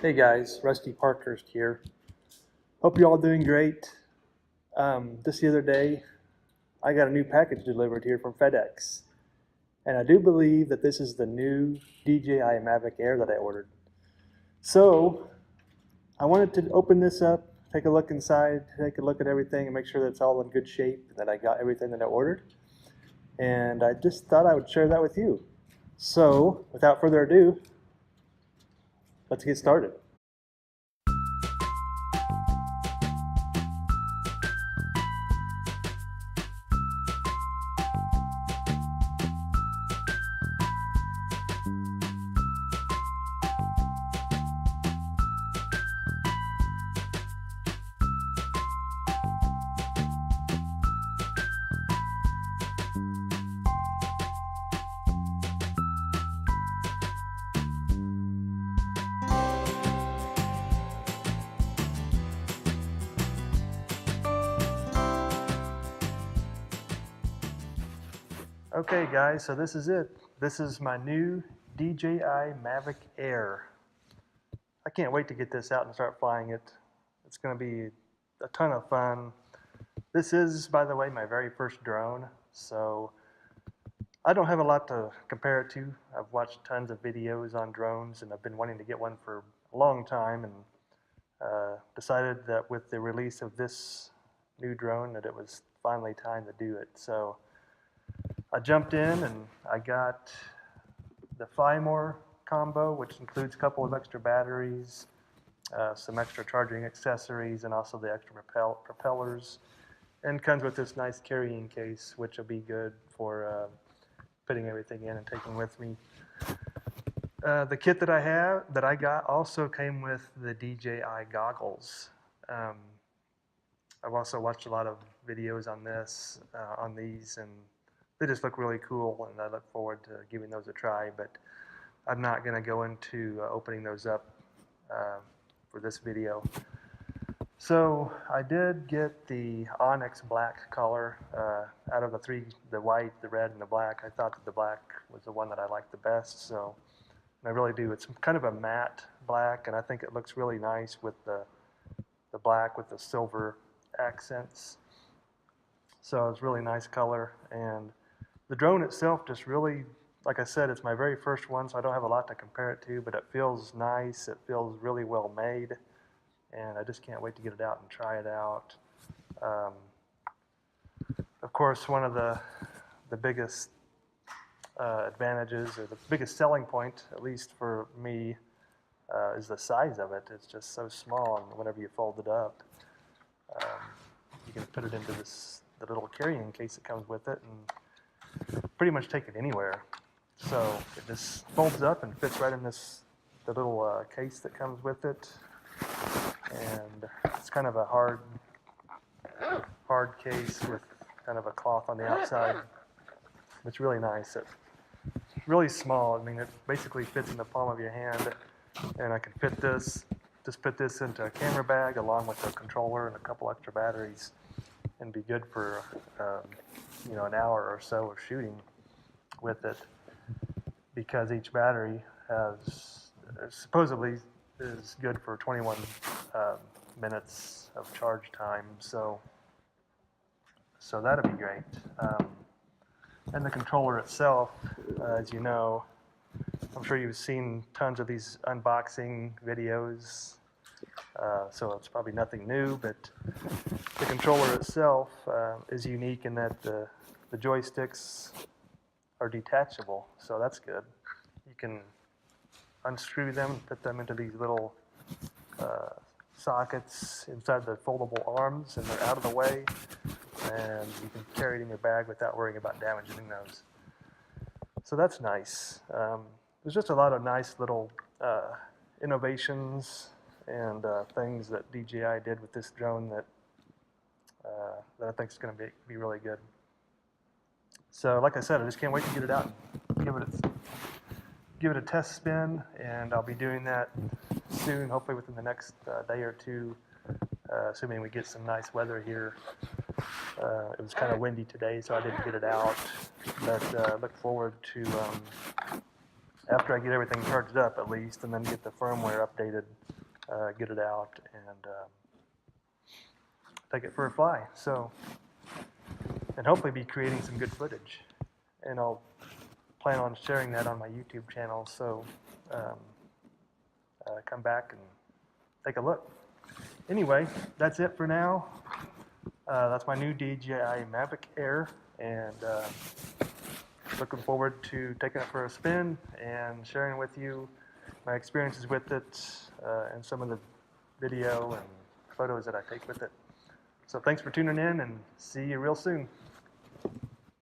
Hey guys, Rusty Parkhurst here. Hope you're all doing great. Just the other day, I got a new package delivered here from FedEx. And I do believe that this is the new DJI Mavic Air that I ordered. So, I wanted to open this up, take a look inside, take a look at everything and make sure that it's all in good shape and that I got everything that I ordered. And I just thought I would share that with you. So, without further ado, let's get started. Okay guys, so this is it. This is my new DJI Mavic Air. I can't wait to get this out and start flying it. It's going to be a ton of fun. This is, by the way, my very first drone, so I don't have a lot to compare it to. I've watched tons of videos on drones and I've been wanting to get one for a long time, and decided that with the release of this new drone that it was finally time to do it. So I jumped in and I got the Fly More combo, which includes a couple of extra batteries, some extra charging accessories, and also the extra propellers, and comes with this nice carrying case, which will be good for putting everything in and taking with me. The kit that I got also came with the DJI goggles. I've also watched a lot of videos on these, and they just look really cool, and I look forward to giving those a try, but I'm not going to go into opening those up for this video. So I did get the Onyx black color out of the three, the white, the red, and the black. I thought that the black was the one that I liked the best, so I really do. It's kind of a matte black, and I think it looks really nice with the black with the silver accents. So it's really nice color, and the drone itself just really, like I said, it's my very first one, so I don't have a lot to compare it to, but it feels nice, it feels really well made, and I just can't wait to get it out and try it out. Of course, one of the biggest advantages, or the biggest selling point, at least for me, is the size of it. It's just so small, and whenever you fold it up, you can put it into the little carrying case that comes with it, and pretty much take it anywhere. So it just folds up and fits right in the little case that comes with it, and it's kind of a hard case with kind of a cloth on the outside. It's really nice. It's really small. I mean, it basically fits in the palm of your hand, and I can fit this, just put this into a camera bag along with a controller and a couple extra batteries, and be good for an hour or so of shooting with it, because each battery supposedly is good for 21 minutes of charge time, so that'd be great. And the controller itself, as you know, I'm sure you've seen tons of these unboxing videos, so it's probably nothing new, but the controller itself is unique in that the joysticks are detachable, so that's good. You can unscrew them and put them into these little sockets inside the foldable arms, and they're out of the way, and you can carry it in your bag without worrying about damaging those. So that's nice. There's just a lot of nice little innovations and things that DJI did with this drone that I think is going to be really good. So like I said, I just can't wait to get it out and give it a test spin, and I'll be doing that soon, hopefully within the next day or two, assuming we get some nice weather here. It was kind of windy today, so I didn't get it out, but look forward to after I get everything charged up at least, and then get the firmware updated, get it out, and take it for a fly. So, and hopefully be creating some good footage. And I'll plan on sharing that on my YouTube channel. So come back and take a look. Anyway, that's it for now. That's my new DJI Mavic Air, and looking forward to taking it for a spin and sharing with you my experiences with it and some of the video and photos that I take with it. So thanks for tuning in, and see you real soon.